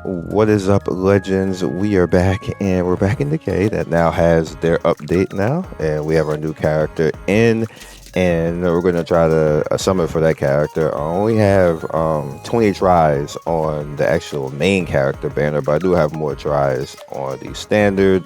What is up, legends? We are back, and we're back in NIKKE that now has their update now, and we have our new character in, and we're gonna try to summon for that character. I only have 20 tries on the actual main character banner, but I do have more tries on the standard,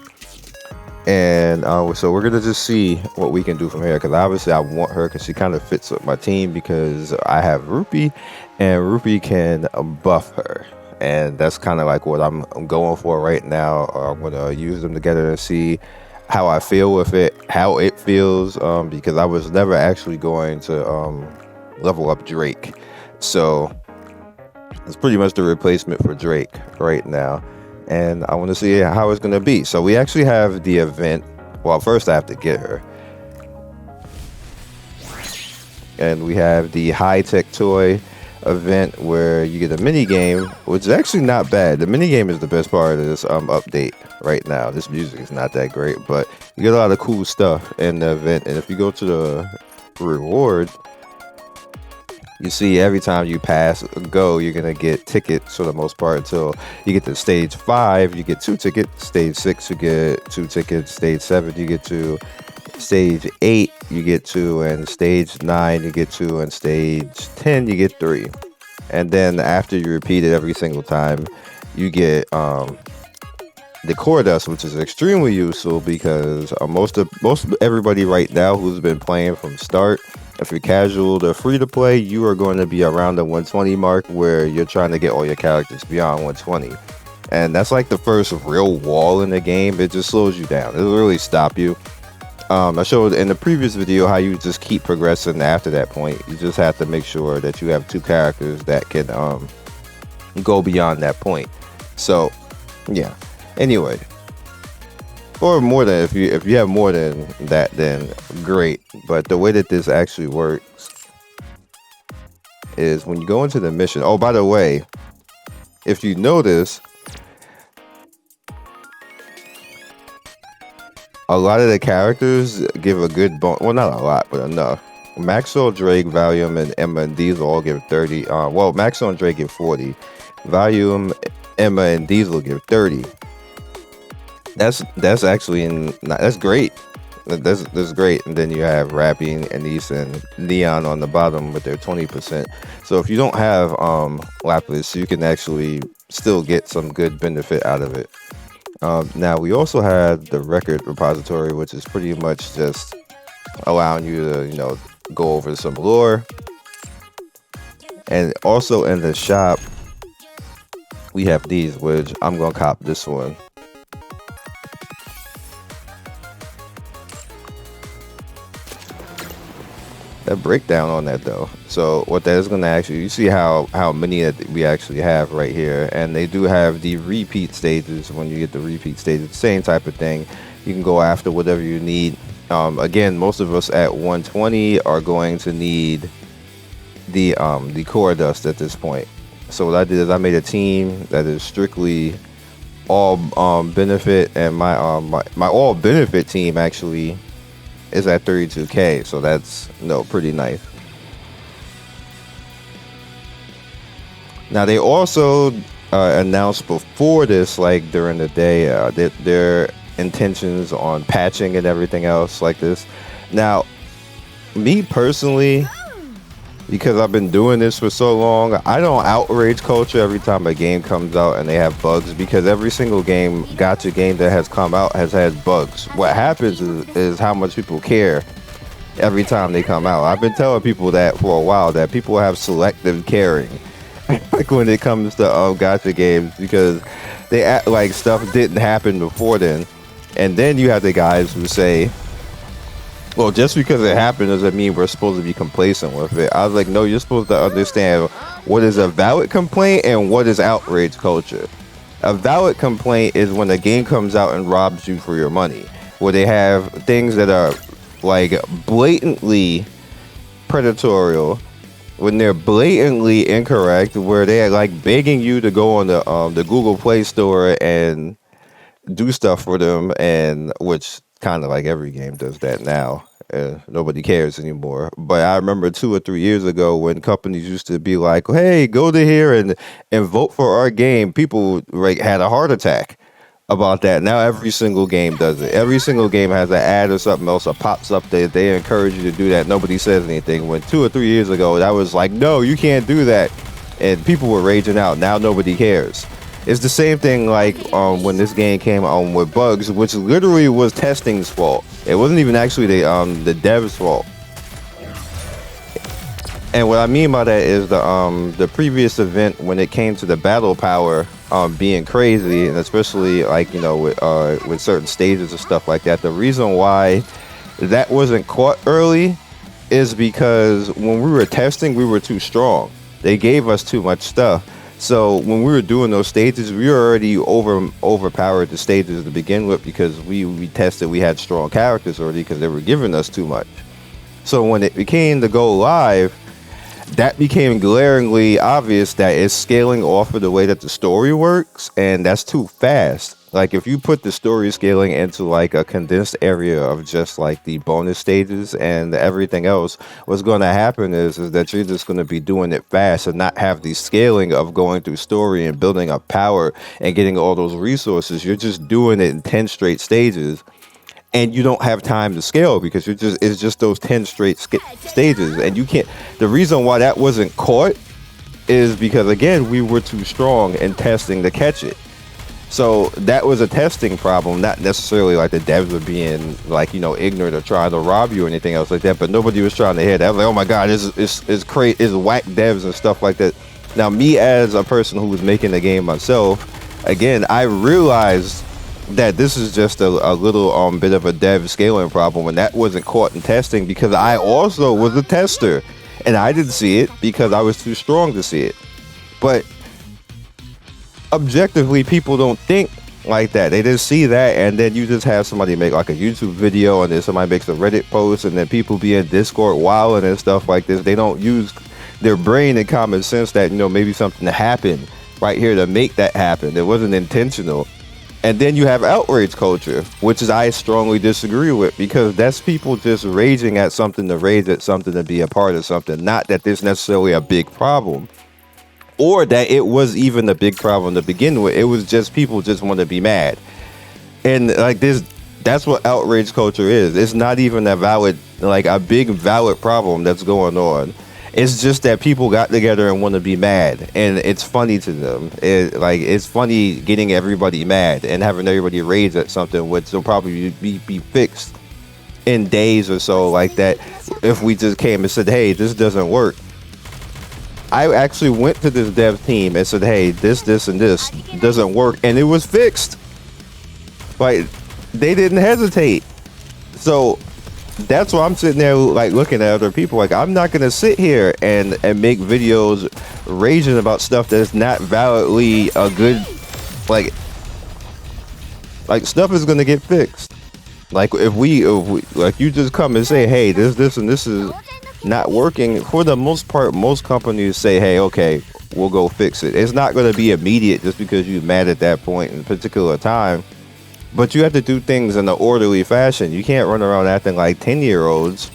and so we're gonna just see what we can do from here. Because obviously I want her because she kind of fits with my team because I have Rupee, and Rupee can buff her. And that's kind of like what I'm going for right now. I'm gonna use them together and see how I feel with it, how it feels, because I was never actually going to level up Drake, so it's pretty much the replacement for Drake right now, and I want to see how it's gonna be. So we actually have the event. Well, first I have to get her, and we have the high-tech toy event where you get a mini game, which is actually not bad. The mini game is the best part of this update right now. This music is not that great, but you get a lot of cool stuff in the event. And if you go to the reward, you see every time you pass go, you're gonna get tickets for the most part until you get to stage 5. You get 2 tickets. Stage 6, you get 2 tickets. Stage 7, you get 2. Stage 8 you get 2, and stage 9 you get 2, and stage 10 you get 3. And then after you repeat it every single time, you get the core dust, which is extremely useful because most of everybody right now who's been playing from start, if you're casual to free to play, you are going to be around the 120 mark where you're trying to get all your characters beyond 120. And that's like the first real wall in the game. It just slows you down. It'll really stop you. I showed in the previous video how you just keep progressing after that point. You just have to make sure that you have 2 characters that can go beyond that point. So yeah, anyway, or more than, if you have more than that, then great. But the way that this actually works is when you go into the mission. Oh, by the way, if you notice, a lot of the characters give a good bonus. Well, not a lot, but enough. Maxwell, Drake, Valium, and Emma and Diesel all give 30. Well, Maxwell and Drake give 40. Valium, Emma, and Diesel give 30. That's actually that's great. That's great. And then you have Rapping, Anise, and Neon on the bottom with their 20%. So if you don't have Laplace, you can actually still get some good benefit out of it. Now we also have the record repository, which is pretty much just allowing you to, go over some lore. And also in the shop, we have these, which I'm gonna cop this one. That breakdown on that though. So what that is going to actually, you see how many that we actually have right here, and they do have the repeat stages. When you get the repeat stages, same type of thing. You can go after whatever you need. Again, most of us at 120 are going to need the core dust at this point. So what I did is I made a team that is strictly all benefit, and my all benefit team actually is at 32k, so that's pretty nice. Now they also announced before this, like during the day, their intentions on patching and everything else like this. Now, me personally, because I've been doing this for so long, I don't outrage culture every time a game comes out and they have bugs, because every single gacha game that has come out has had bugs. What happens is how much people care every time they come out. I've been telling people that for a while, that people have selective caring like when it comes to gacha games, because they act like stuff didn't happen before then. And then you have the guys who say, well, just because it happened doesn't mean we're supposed to be complacent with it. I was like, no, you're supposed to understand what is a valid complaint and what is outrage culture. A valid complaint is when a game comes out and robs you for your money, where they have things that are like blatantly predatory, when they're blatantly incorrect, where they're like begging you to go on the Google Play Store and do stuff for them, and which kind of like every game does that now. and nobody cares anymore. But I remember 2 or 3 years ago when companies used to be like, "Hey, go to here and vote for our game." People like had a heart attack about that. Now every single game does it. Every single game has an ad or something else that pops up. They encourage you to do that. Nobody says anything. When 2 or 3 years ago, that was like, "No, you can't do that," and people were raging out. Now nobody cares. It's the same thing like when this game came out with bugs, which literally was testing's fault. It wasn't even actually the devs' fault. And what I mean by that is the previous event when it came to the battle power being crazy, and especially like with certain stages and stuff like that. The reason why that wasn't caught early is because when we were testing, we were too strong. They gave us too much stuff. So when we were doing those stages, we were already overpowered the stages to begin with because we tested, we had strong characters already because they were giving us too much. So when it became to go live, that became glaringly obvious that it's scaling off of the way that the story works, and that's too fast. Like if you put the story scaling into like a condensed area of just like the bonus stages and everything else, what's going to happen is that you're just going to be doing it fast and not have the scaling of going through story and building up power and getting all those resources. You're just doing it in 10 straight stages, and you don't have time to scale because it's just those 10 straight stages, and you can't. The reason why that wasn't caught is because again we were too strong in testing to catch it. So that was a testing problem, not necessarily like the devs were being like ignorant or trying to rob you or anything else like that. But nobody was trying to hear that. I was like, oh my god, it's crazy, it's whack devs and stuff like that. Now me as a person who was making the game myself, again I realized that this is just a little bit of a dev scaling problem, and that wasn't caught in testing because I also was a tester and I didn't see it because I was too strong to see it. But objectively, people don't think like that. They just see that, and then you just have somebody make like a YouTube video, and then somebody makes a Reddit post, and then people be in Discord wilding and stuff like this. They don't use their brain and common sense that maybe something happened right here to make that happen. It wasn't intentional. And then you have outrage culture, which is I strongly disagree with, because that's people just raging at something to rage at something to be a part of something. Not that there's necessarily a big problem, or that it was even a big problem to begin with. It was just people just want to be mad. And like this, that's what outrage culture is. It's not even a big valid problem that's going on. It's just that people got together and want to be mad, and it's funny to them. It's funny getting everybody mad and having everybody rage at something, which will probably be fixed in days or so like that if we just came and said, hey, this doesn't work. I actually went to this dev team and said, hey, this and this doesn't work, and it was fixed. Like, they didn't hesitate. So that's why I'm sitting there like looking at other people. Like, I'm not gonna sit here and make videos raging about stuff that's not validly a good like stuff is gonna get fixed. Like if we like you just come and say, hey, this and this is not working. For the most part, most companies say, hey, okay, we'll go fix it. It's not going to be immediate just because you're mad at that point in a particular time, but you have to do things in an orderly fashion. You can't run around acting like 10-year-olds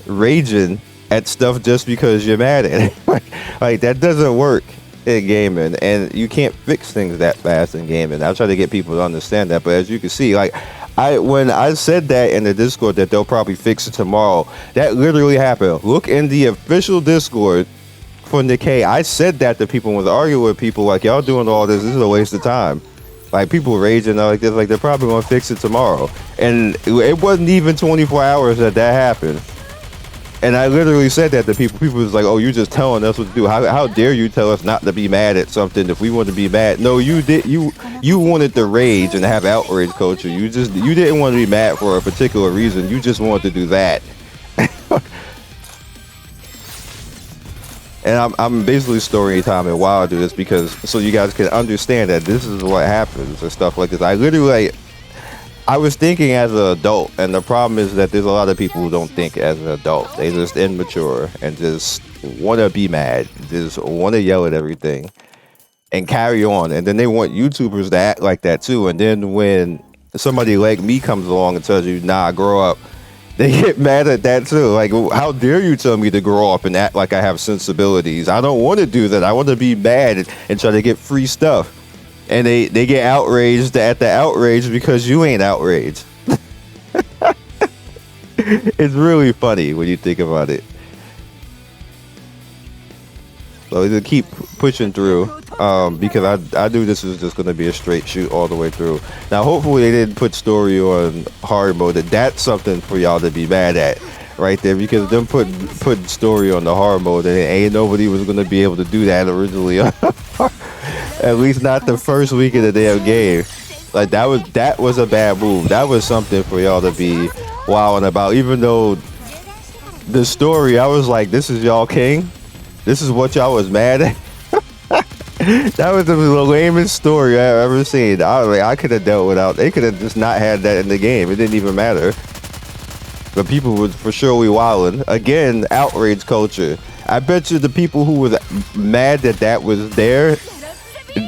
raging at stuff just because you're mad at it. Like that doesn't work in gaming, and you can't fix things that fast in gaming. I try to get people to understand that, but as you can see, like when I said that in the Discord that they'll probably fix it tomorrow, that literally happened. Look in the official Discord for NIKKE. I said that to people and was arguing with people like, y'all doing all this is a waste of time. Like people raging like this, like they're probably gonna fix it tomorrow. And it wasn't even 24 hours that happened. And I literally said that to people. People was like, oh, you just telling us what to do. How dare you tell us not to be mad at something if we want to be mad? No, you did. You wanted to rage and have outrage culture. You didn't want to be mad for a particular reason. You just wanted to do that. And I'm basically story timing while I do this because so you guys can understand that this is what happens and stuff like this. I literally I was thinking as an adult, and the problem is that there's a lot of people who don't think as an adult. They just immature and just want to be mad, just want to yell at everything and carry on. And then they want YouTubers to act like that too. And then when somebody like me comes along and tells you, nah, grow up, They get mad at that too. Like, how dare you tell me to grow up and act like I have sensibilities? I don't want to do that. I want to be mad and try to get free stuff. And they get outraged at the outrage because you ain't outraged. It's really funny when you think about it. So we just keep pushing through, because I knew this was just going to be a straight shoot all the way through. Now, hopefully they didn't put story on hard mode. That's something for y'all to be mad at right there, because them putting story on the hard mode, and ain't nobody was going to be able to do that originally. At least not the first week of the damn game. Like, that was a bad move. That was something for y'all to be wilding about. Even though the story, I was like, this is y'all king? This is what y'all was mad at? That was the lamest story I've ever seen. I could have dealt without. They could have just not had that in the game. It didn't even matter. But people would for sure be wilding. Again, outrage culture. I bet you the people who were mad that was there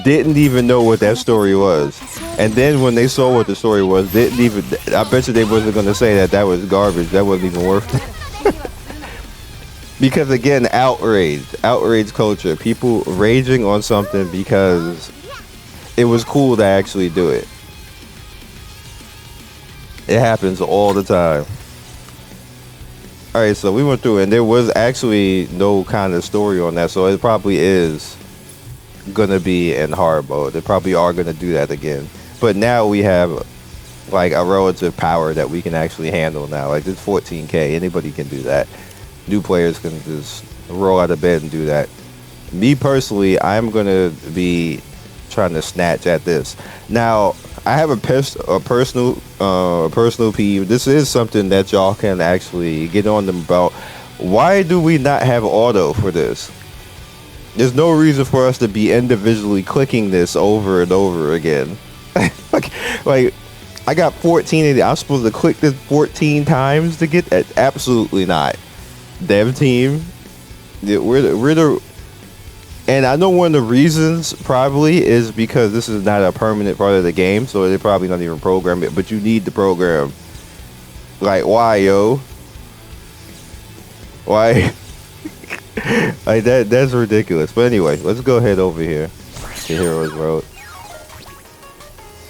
didn't even know what that story was. And then when they saw what the story was, I bet you they wasn't going to say that was garbage. That wasn't even worth it. Because again, outrage culture. People raging on something because it was cool to actually do it. It happens all the time. Alright, so we went through, and there was actually no kind of story on that, so it probably is gonna be in hard mode. They probably are gonna do that again. But now we have like a relative power that we can actually handle now. Like, it's 14K, anybody can do that. New players can just roll out of bed and do that. Me personally, I'm gonna be trying to snatch at this. Now, I have a personal peeve. This is something that y'all can actually get on them about. Why do we not have auto for this? There's no reason for us to be individually clicking this over and over again. like I got 14 of these. I'm supposed to click this 14 times to get that? Absolutely not. Dev team, we're the, and I know one of the reasons probably is because this is not a permanent part of the game, so they're probably not even program it. But you need the program. Like, why, yo? Why? Like, that's ridiculous. But anyway, let's go ahead over here to Heroes Road.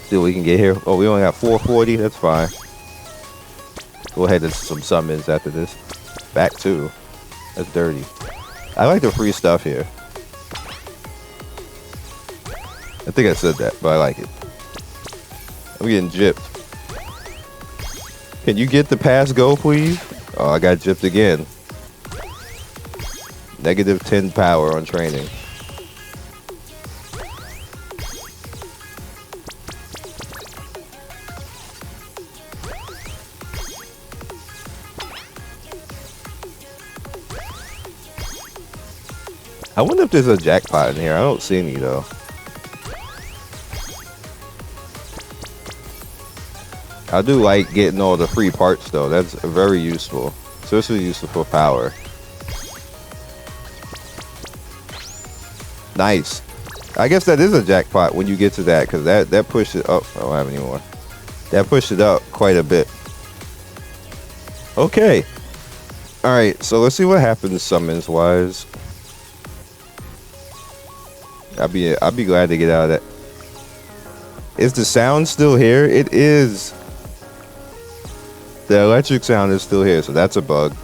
See what we can get here. Oh, we only got 440. That's fine. Go ahead and some summons after this. Back 2. That's dirty. I like the free stuff here. I think I said that, but I like it. I'm getting gypped. Can you get the pass go, please? Oh, I got gypped again. Negative 10 power on training. I wonder if there's a jackpot in here. I don't see any though. I do like getting all the free parts though. That's very useful. Especially useful for power. Nice. I guess that is a jackpot when you get to that, because that pushed it up. I don't have any more. That pushed it up quite a bit. Okay. Alright, so let's see what happens summons wise. I'll be glad to get out of that. Is the sound still here? It is. The electric sound is still here, so that's a bug.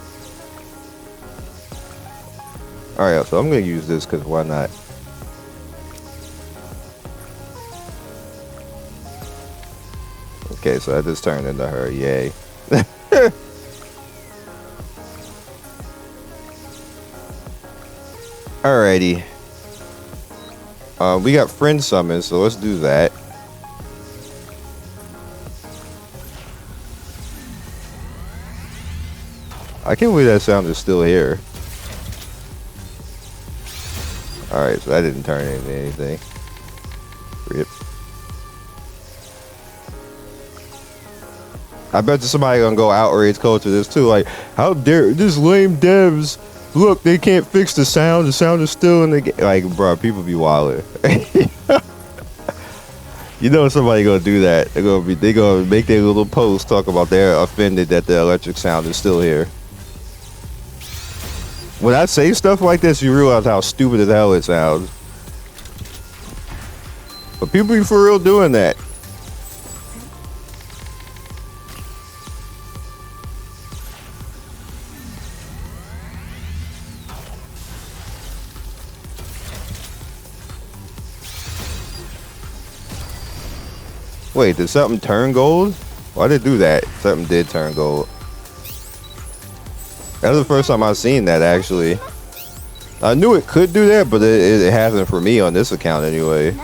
Alright, so I'm gonna use this because why not? Okay, so I just turned into her. Yay. Alrighty. We got friend summons, so let's do that. I can't believe that sound is still here. Alright, so that didn't turn into anything. Rip. I bet somebody gonna go outrage culture this too. Like, how dare this lame devs? Look, they can't fix the sound. The sound is still in the game. Like, bro, people be wildin'. You know somebody gonna do that. They gonna make their little post talk about they're offended that the electric sound is still here. When I say stuff like this, you realize how stupid as hell it sounds. But people be for real doing that. Wait, did something turn gold? Why did it do that? Something did turn gold. That was the first time I've seen that, actually. I knew it could do that, but it hasn't for me on this account anyway.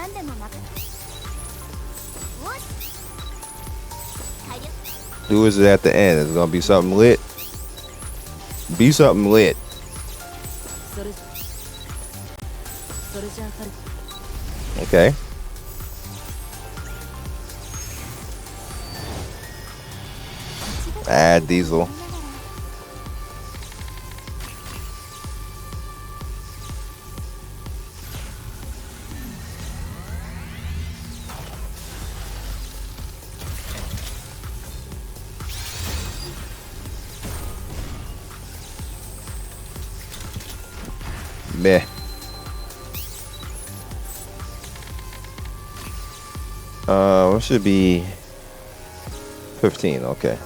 Who is it at the end? It's gonna be something lit. Be something lit. Okay. Add diesel. Meh. It should be 15. Okay.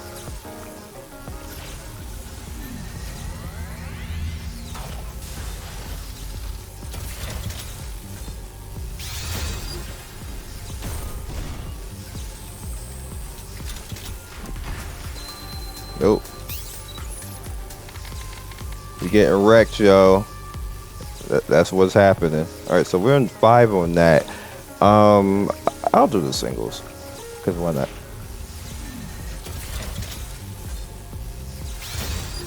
Nope. You're getting wrecked, yo. That's what's happening. All right, so we're in 5 on that. I'll do the singles, cause why not?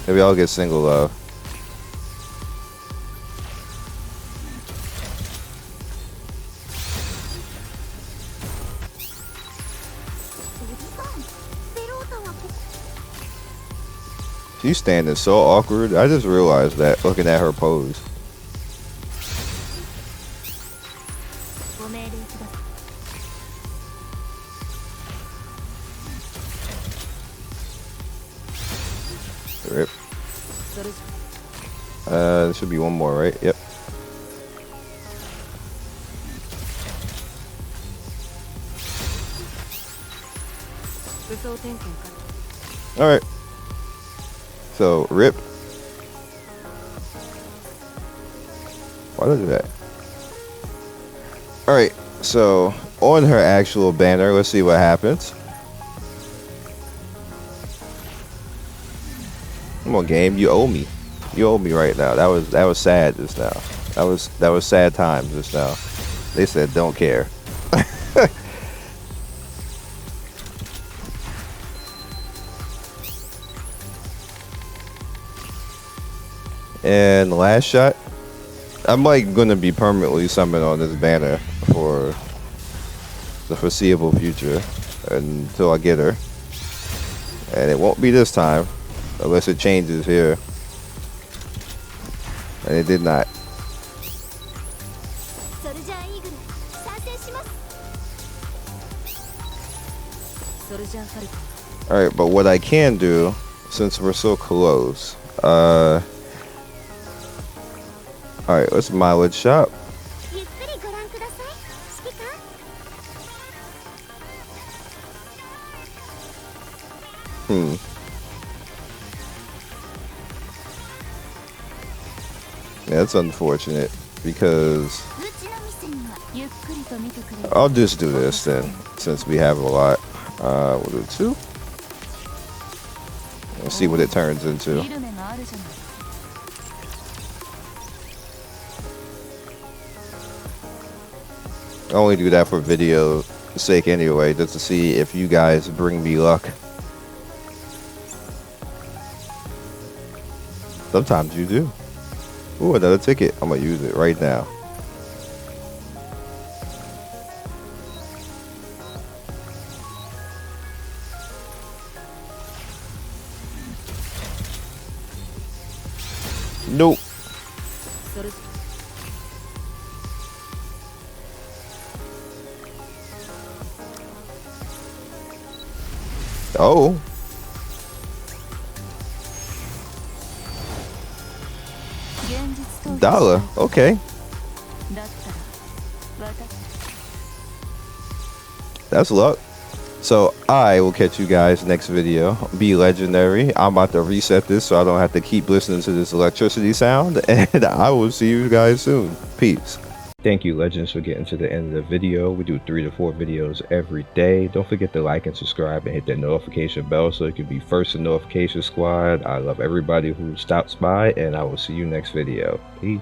Maybe I'll get single love. She's standing so awkward. I just realized that looking at her pose. Rip. There should be one more, right? Yep. All right. So rip. Why did I do that? All right. So on her actual banner, let's see what happens. Come on, game. You owe me. You owe me right now. That was sad just now. That was sad times just now. They said don't care. And the last shot, I'm like gonna be permanently summoned on this banner for the foreseeable future until I get her, and it won't be this time unless it changes here, and it did not. All right, but what I can do, since we're so close, all right, let's mileage shop. Yeah, that's unfortunate because I'll just do this then, since we have a lot. We'll do 2. We'll see what it turns into. I only do that for video sake anyway, just to see if you guys bring me luck. Sometimes you do. Ooh, another ticket. I'm gonna use it right now. Nope. Oh, dollar. Okay, that's luck. So I will catch you guys next video. Be legendary. I'm about to reset this so I don't have to keep listening to this electricity sound, and I will see you guys soon. Peace. Thank you, legends, for getting to the end of the video. We do 3 to 4 videos every day. Don't forget to like and subscribe and hit that notification bell so you can be first in notification squad. I love everybody who stops by, and I will see you next video. Peace.